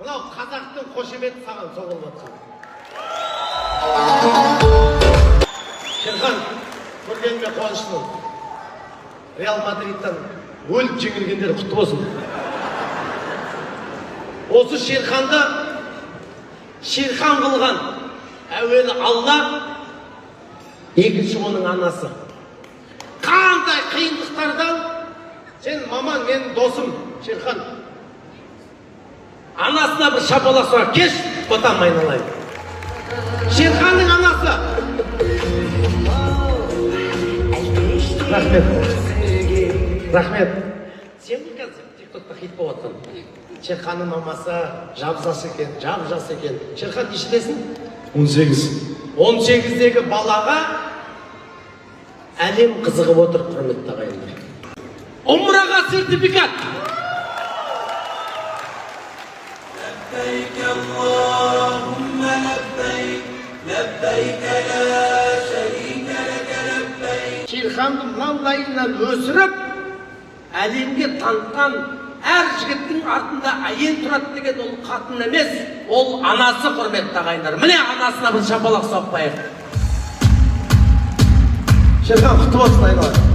Мынау қазақтың қошеметі саған соғылып жатыр. Шерхан, көргеніме қуаныштымын. Реал Мадридтан өліп жеңілгендер құтты болсын. Осы Шерханды Шерхан қылған әуелі Алла, екінші оның анасы. Қандай қиындықтардан сен маман, менің досым Шерхан. Анасына бір шапалақ сұрақ, кеш, ботам айналайын. Шерханның анасы. Рахмет. Рахмет. Сен бұл қазір тиктокта хит болып отырсың. Шерханның мамасы жап-жас екен. Шерхан нешедесің? 18. 18-дегі балаға әлем қызығып отыр, құрметті ағайындар. Умраға сертификат. لبيك اللهم لبيك لبيك لا شريك لك لبيك. Шерханды мынау лайынан өсіріп, әлемге танытқан әр жігіттің артында әйел тұрады деген ол қатын емес, ол анасы, құрметті ағайындар. Міне анасына бір шапалақ соқпайық. Шерхан құтты болсын, айналайын.